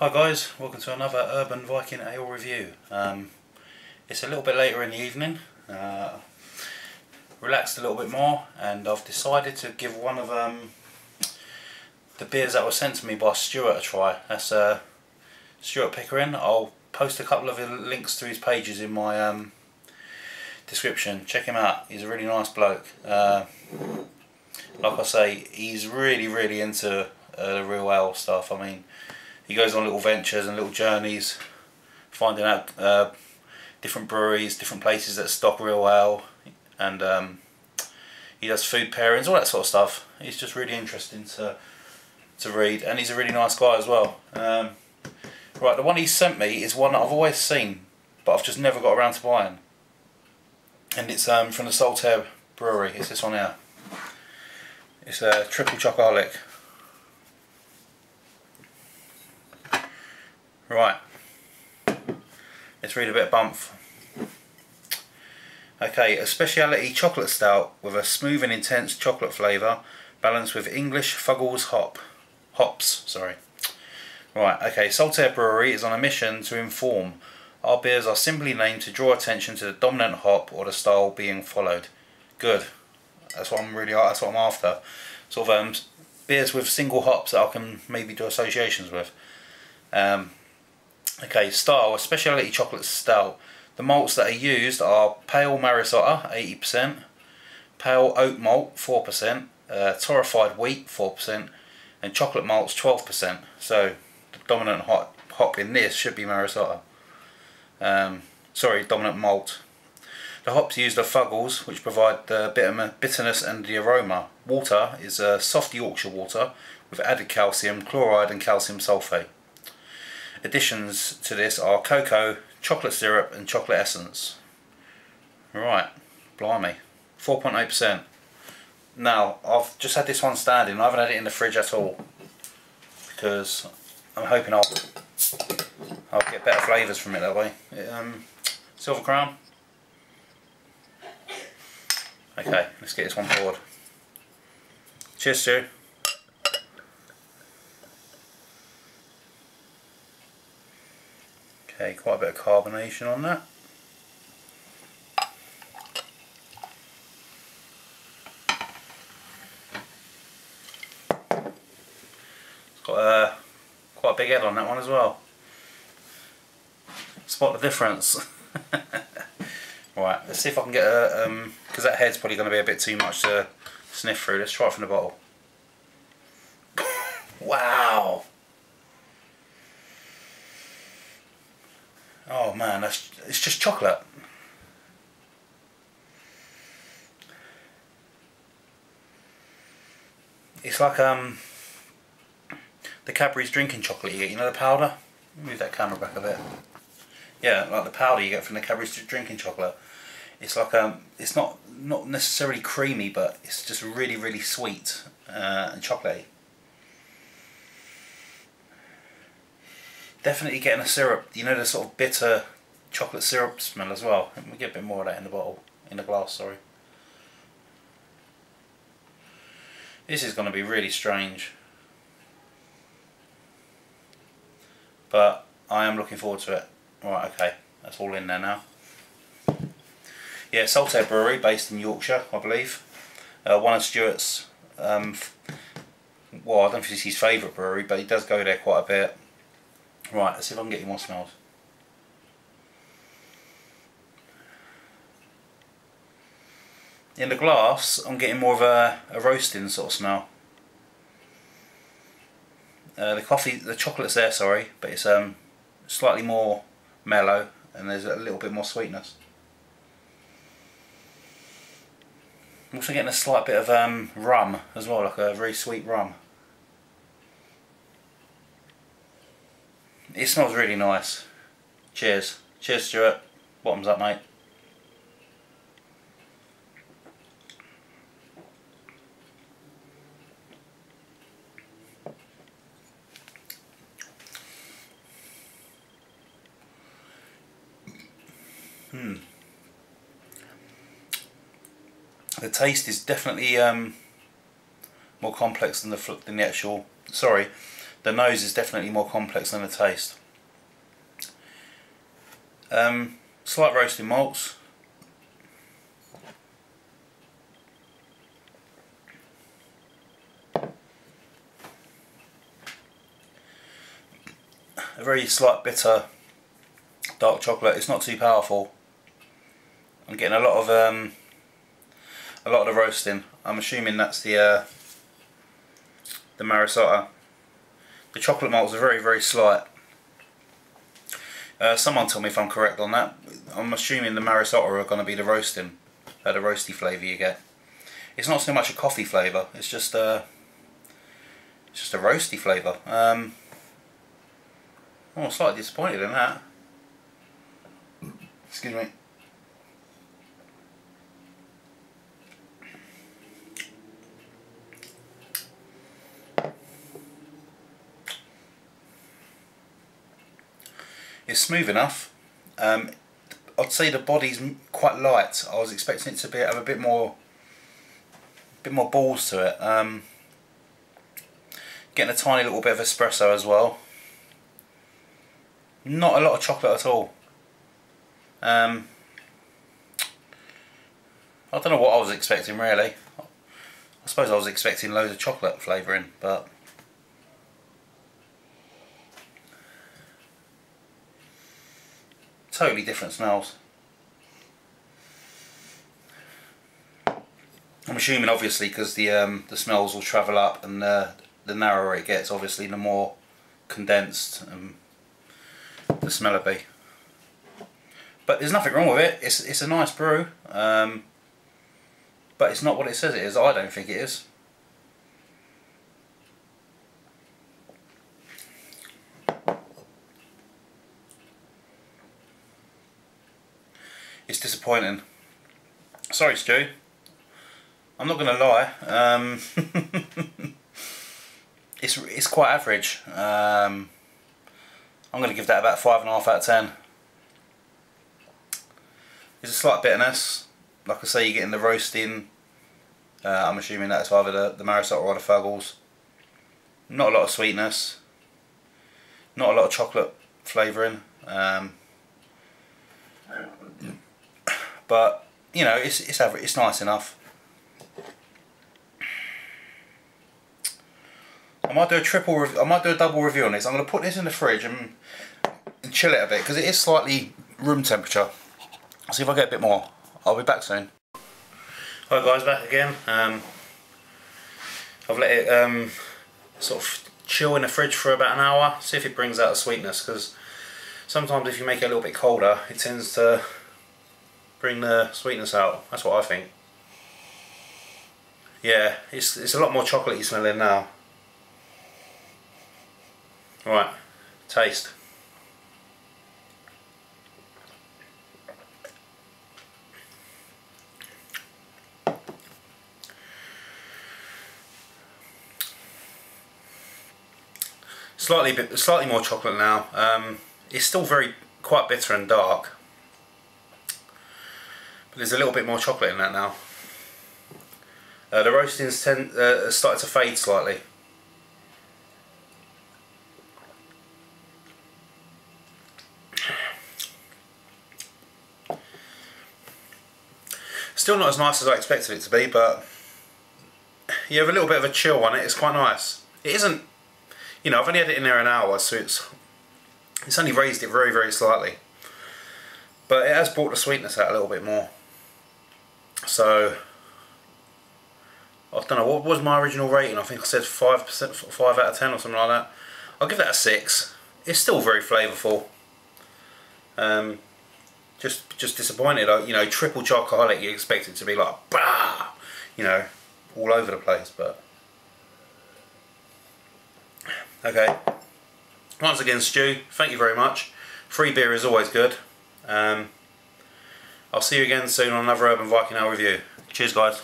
Hi guys, welcome to another Urban Viking Ale review. It's a little bit later in the evening, relaxed a little bit more, and I've decided to give one of the beers that was sent to me by Stuart a try. That's Stuart Pickering. I'll post a couple of links to his pages in my description. Check him out, he's a really nice bloke. Like I say, he's really into the real ale stuff. I mean, he goes on little ventures and little journeys, finding out different breweries, different places that stock real ale, and he does food pairings, all that sort of stuff. He's just really interesting to read, and he's a really nice guy as well. Right, the one he sent me is one that I've always seen, but I've just never got around to buying, and it's from the Saltaire brewery. It's this one here. It's a triple Chocoholic. Right, let's read a bit of bump. Okay, a speciality chocolate stout with a smooth and intense chocolate flavour, balanced with English Fuggles hops. Sorry. Right, okay, Saltaire Brewery is on a mission to inform. Our beers are simply named to draw attention to the dominant hop or the style being followed. Good. That's what I'm after. Sort of beers with single hops that I can maybe do associations with. Okay, style, a speciality chocolate stout. The malts that are used are pale Marisotta, 80%, pale oat malt, 4%, torrefied wheat, 4%, and chocolate malts, 12%. So, the dominant hop in this should be Marisotta. Sorry, dominant malt. The hops used are Fuggles, which provide the bitterness and the aroma. Water is a soft Yorkshire water with added calcium, chloride and calcium sulphate. Additions to this are cocoa, chocolate syrup and chocolate essence. Right, blimey, 4.8%. Now, I've just had this one standing. I haven't had it in the fridge at all, because I'm hoping I'll get better flavours from it that way. Silver Crown. Okay, let's get this one poured. Cheers, Stu. Okay, quite a bit of carbonation on that. It's got quite a big head on that one as well. Spot the difference. Right, let's see if I can get a, because that head's probably going to be a bit too much to sniff through. Let's try it from the bottle. Wow! Oh man, it's just chocolate. It's like the Cadbury's drinking chocolate you get, you know, the powder? Move that camera back a bit. Yeah, like the powder you get from the Cadbury's drinking chocolate. It's like it's not necessarily creamy, but it's just really sweet and chocolatey. Definitely getting a syrup, you know, the sort of bitter chocolate syrup smell as well. We get a bit more of that in the bottle, in the glass, sorry. This is going to be really strange, but I am looking forward to it. Right, okay, that's all in there now. Yeah, Saltaire Brewery, based in Yorkshire, I believe. One of Stuart's, well, I don't think it's his favourite brewery, but he does go there quite a bit. Right, let's see if I can get you more smells. In the glass, I'm getting more of a roasting sort of smell. The chocolate's there, sorry, but it's slightly more mellow, and there's a little bit more sweetness. I'm also getting a slight bit of rum as well, like a very sweet rum. It smells really nice. Cheers. Cheers, Stuart. Bottoms up, mate. The taste is definitely more complex than the actual. Sorry, the nose is definitely more complex than the taste. Slight roasting malts. A very slight bitter dark chocolate. It's not too powerful. I'm getting a lot of the roasting. I'm assuming that's the Marisotto. The chocolate malts are very, very slight. Someone tell me if I'm correct on that. I'm assuming the Marisotto are going to be the roasting, the roasty flavour you get. It's not so much a coffee flavour. It's just a roasty flavour. I'm slightly disappointed in that. Excuse me. It's smooth enough. I'd say the body's quite light. I was expecting it to have a bit more balls to it. Getting a tiny little bit of espresso as well. Not a lot of chocolate at all. I don't know what I was expecting really. I suppose I was expecting loads of chocolate flavouring, but totally different smells. I'm assuming obviously because the smells will travel up, and the narrower it gets, obviously the more condensed the smell will be. But there's nothing wrong with it. It's a nice brew, but it's not what it says it is. I don't think it is. It's disappointing. Sorry, Stu. I'm not going to lie. It's quite average. I'm going to give that about 5.5 out of 10. There's a slight bitterness. Like I say, you're getting the roasting. I'm assuming that's either the Marisotto or the Fuggles. Not a lot of sweetness. Not a lot of chocolate flavouring. But you know, it's average. It's nice enough. I might do a double review on this. I'm going to put this in the fridge and chill it a bit because it is slightly room temperature. I'll see if I get a bit more. I'll be back soon. Hi guys, back again. I've let it sort of chill in the fridge for about an hour. See if it brings out the sweetness, because sometimes if you make it a little bit colder, it tends to bring the sweetness out. That's what I think. Yeah, it's a lot more chocolatey smelling now. Right, taste. Slightly more chocolate now. It's still quite bitter and dark, but there's a little bit more chocolate in that now. The roasting's started to fade slightly. Still not as nice as I expected it to be, but you have a little bit of a chill on it. It's quite nice. It isn't, you know, I've only had it in there an hour, so it's only raised it very, very slightly. But it has brought the sweetness out a little bit more. So I don't know, what was my original rating? I think I said 5 out of 10 or something like that. I'll give that a 6. It's still very flavourful. Just disappointed. You know, triple Chocoholic, you expect it to be like, bah, you know, all over the place, but okay. Once again, Stu, thank you very much. Free beer is always good. I'll see you again soon on another Urban Viking Ale review. Cheers, guys.